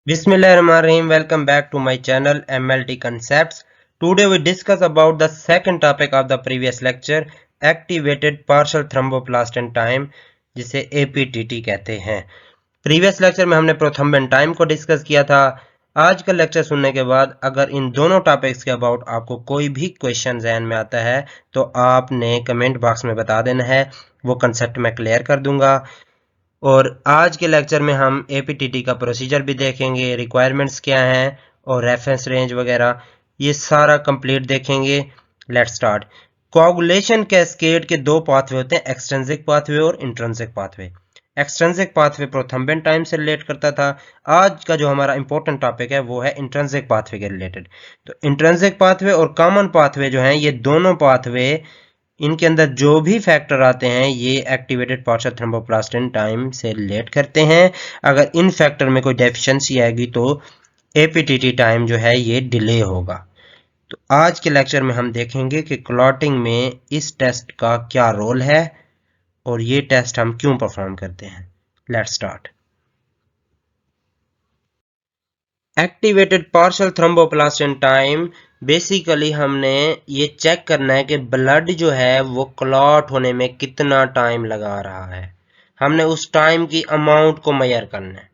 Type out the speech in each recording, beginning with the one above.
Bismillahirrahmanirrahim. Welcome back to my channel MLT Concepts. Today we discuss about the second topic of the previous lecture, activated partial thromboplast in time, जिसे APTT कहते हैं। Previous lecture में हमने prothrombin time को discuss किया था। आज का लेक्चर सुनने के बाद अगर इन दोनों टॉपिक्स के अबाउट आपको कोई भी क्वेश्चन ज़हन में आता है तो आपने कमेंट बॉक्स में बता देना है, वो कंसेप्ट मैं क्लियर कर दूंगा। और आज के लेक्चर में हम एपीटीटी का प्रोसीजर भी देखेंगे, रिक्वायरमेंट्स क्या हैं और रेफरेंस रेंज वगैरह, ये सारा कंप्लीट देखेंगे। Let's start. कोआगुलेशन कैस्केड के दो पाथवे होते हैं, एक्सट्रिंसिक पाथवे और intrinsic pathway. Extrinsic pathway prothrombin time से रिलेट करता था। आज का जो हमारा इंपॉर्टेंट टॉपिक है वो है इंट्रिंसिक पाथवे के रिलेटेड। तो इंट्रिंसिक पाथवे और कॉमन पाथवे जो हैं, ये दोनों पाथवे, इनके अंदर जो भी फैक्टर आते हैं ये activated partial thromboplastin time से रिलेट करते हैं। अगर इन फैक्टर में कोई डेफिशिएंसी आएगी तो एपीटीटी टाइम जो है ये डिले होगा। तो आज के लेक्चर में हम देखेंगे कि क्लॉटिंग में इस टेस्ट का क्या रोल है और ये टेस्ट हम क्यों परफॉर्म करते हैं। Let's start. Activated partial thromboplastin time, basically हमने ये चेक करना है कि ब्लड जो है वो क्लॉट होने में कितना टाइम लगा रहा है। हमने उस टाइम की अमाउंट को मेजर करना है।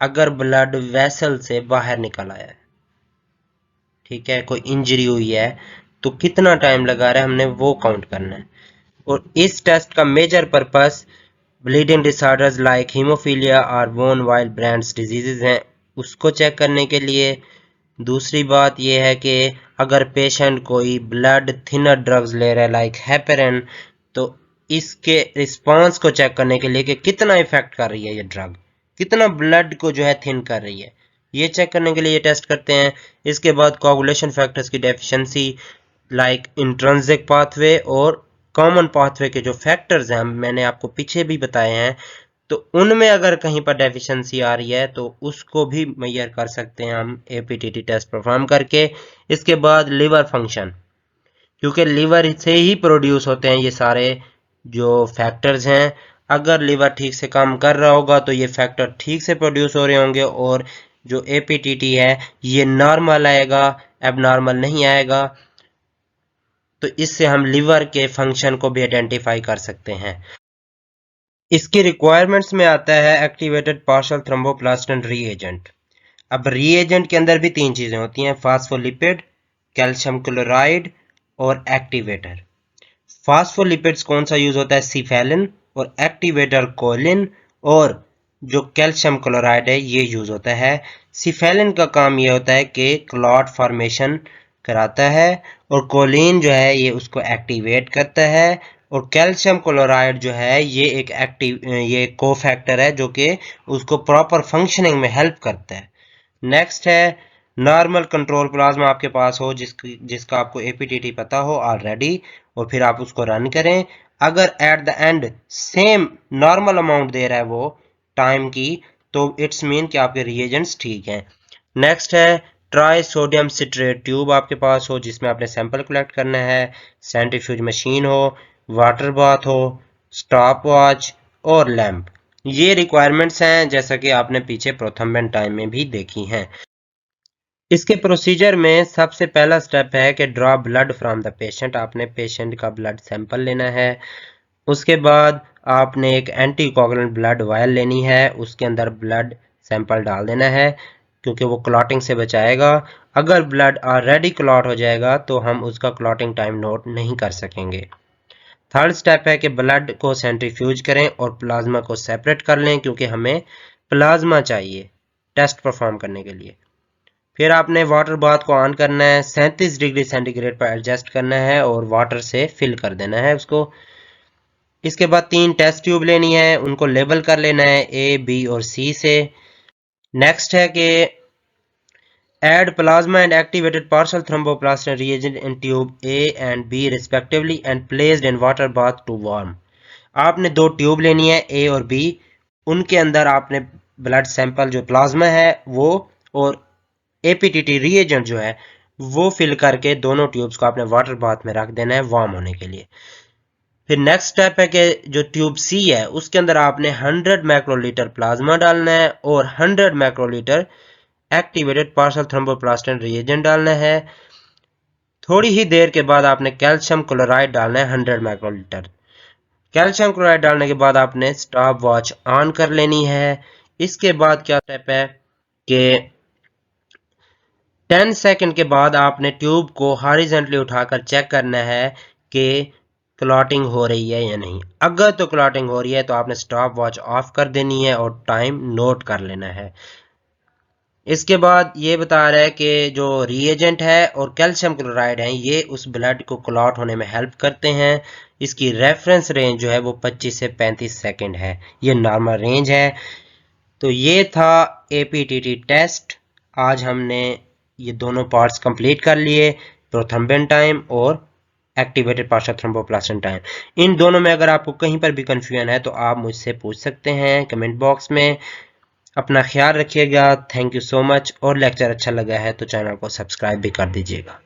अगर ब्लड वेसल से बाहर निकल आया है, ठीक है, कोई इंजरी हुई है, तो कितना टाइम लगा रहा है हमने वो काउंट करना है। और इस टेस्ट का major purpose bleeding disorders like haemophilia और वोन वाइल्ड ब्रांड्स डिजीजेज हैं, उसको चेक करने के लिए। दूसरी बात यह है कि अगर पेशेंट कोई ब्लड थिनर ड्रग्स ले रहा है लाइक हेपेरिन, तो इसके रिस्पांस को चेक करने के लिए कि कितना इफेक्ट कर रही है ये ड्रग, कितना ब्लड को जो है थिन कर रही है, ये चेक करने के लिए ये टेस्ट करते हैं। इसके बाद कोआगुलेशन फैक्टर्स की डेफिशिएंसी लाइक इंट्रिंसिक पाथवे और कॉमन पाथवे के जो फैक्टर्स हैं मैंने आपको पीछे भी बताए हैं, तो उनमें अगर कहीं पर डेफिशिएंसी आ रही है तो उसको भी मेजर कर सकते हैं हम एपीटीटी टेस्ट परफॉर्म करके। इसके बाद लिवर फंक्शन, क्योंकि लिवर से ही प्रोड्यूस होते हैं ये सारे जो फैक्टर्स हैं। अगर लिवर ठीक से काम कर रहा होगा तो ये फैक्टर ठीक से प्रोड्यूस हो रहे होंगे और जो एपीटीटी है ये नॉर्मल आएगा, एबनॉर्मल नहीं आएगा। तो इससे हम लिवर के फंक्शन को भी आइडेंटिफाई कर सकते हैं। इसकी रिक्वायरमेंट्स में आता है एक्टिवेटेड पार्शियल थ्रोम्बोप्लास्टिन रीएजेंट। अब रीएजेंट के अंदर भी तीन चीजें होती हैं, फास्फोलिपिड, कैल्शियम क्लोराइड और एक्टिवेटर। फास्फोलिपिड्स कौन सा यूज होता है, सिफेलिन, और एक्टिवेटर कोलिन, और जो कैल्शियम क्लोराइड है ये यूज होता है। सिफेलिन का काम ये होता है कि क्लॉट फॉर्मेशन कराता है और कोलिन जो है ये उसको एक्टिवेट करता है, और कैल्शियम क्लोराइड जो है ये कोफैक्टर है जो कि उसको प्रॉपर फंक्शनिंग में हेल्प करता है। नेक्स्ट है नॉर्मल कंट्रोल प्लाज्मा आपके पास हो जिसका आपको एपीटीटी पता हो ऑलरेडी, और फिर आप उसको रन करें। अगर at the end same normal amount दे रहा है वो टाइम की, तो इट्स मीन कि आपके रिएजेंट्स ठीक हैं। नेक्स्ट है ट्राई सोडियम सिट्रेट ट्यूब आपके पास हो जिसमें आपने सैंपल कलेक्ट करना है, सेंट्रीफ्यूज मशीन हो, वाटर बाथ हो, स्टॉप वॉच और लैंप। ये रिक्वायरमेंट्स हैं जैसा कि आपने पीछे प्रोथ्रोम्बिन टाइम में भी देखी हैं। इसके प्रोसीजर में सबसे पहला स्टेप है कि draw blood from the patient. आपने पेशेंट का ब्लड सैंपल लेना है। उसके बाद आपने एक एंटीकोगुलेंट ब्लड वायल लेनी है, उसके अंदर ब्लड सैंपल डाल देना है क्योंकि वो क्लॉटिंग से बचाएगा। अगर ब्लड ऑलरेडी क्लॉट हो जाएगा तो हम उसका क्लॉटिंग टाइम नोट नहीं कर सकेंगे। थर्ड स्टेप है कि ब्लड को सेंट्रीफ्यूज करें और प्लाज्मा को सेपरेट कर लें क्योंकि हमें प्लाज्मा चाहिए टेस्ट परफॉर्म करने के लिए। फिर आपने वाटर बाथ को ऑन करना है, 37 डिग्री सेंटीग्रेड पर एडजस्ट करना है और वाटर से फिल कर देना है उसको। इसके बाद 3 टेस्ट ट्यूब लेनी है, उनको लेबल कर लेना है ए, बी और सी से। नेक्स्ट है कि add plasma and activated partial thromboplastin reagent in tube A and B respectively and placed in water bath to warm। आपने 2 ट्यूब लेनी है A और B, उनके अंदर आपने ब्लड सैंपल जो प्लाज्मा है वो और एपीटीटी रिएजेंट जो है वो फिल करके दोनों ट्यूब्स को आपने वाटर बाथ में रख देना है वार्म होने के लिए। फिर नेक्स्ट स्टेप है कि जो ट्यूब सी है उसके अंदर आपने 100 माइक्रोलीटर प्लाज्मा डालना है और 100 microlitre activated partial thromboplastin reagent डालना है। थोड़ी ही देर के बाद आपने कैल्शियम क्लोराइड डालना है 100 माइक्रोलीटर। कैल्शियम क्लोराइड डालने के बाद आपने स्टॉप वॉच ऑन कर लेनी है। इसके बाद क्या स्टेप है कि 10 सेकंड के बाद आपने ट्यूब को हॉरिजॉन्टली उठाकर चेक करना है कि क्लॉटिंग हो रही है या नहीं। अगर तो क्लॉटिंग हो रही है तो आपने स्टॉप वॉच ऑफ कर देनी है और टाइम नोट कर लेना है। इसके बाद ये बता रहा है कि जो रिएजेंट है और कैल्शियम क्लोराइड है ये उस ब्लड को क्लॉट होने में हेल्प करते हैं। इसकी रेफरेंस रेंज जो है वो 25 से 35 सेकंड है, ये नॉर्मल रेंज है। तो ये था एपीटीटी टेस्ट। आज हमने ये दोनों पार्ट्स कंप्लीट कर लिए, प्रोथ्रम्बिन टाइम और एक्टिवेटेड पार्शियल थ्रोम्बोप्लास्टिन टाइम। इन दोनों में अगर आपको कहीं पर भी कंफ्यूजन है तो आप मुझसे पूछ सकते हैं कमेंट बॉक्स में। अपना ख्याल रखिएगा। Thank you so much. और लेक्चर अच्छा लगा है तो चैनल को सब्सक्राइब भी कर दीजिएगा।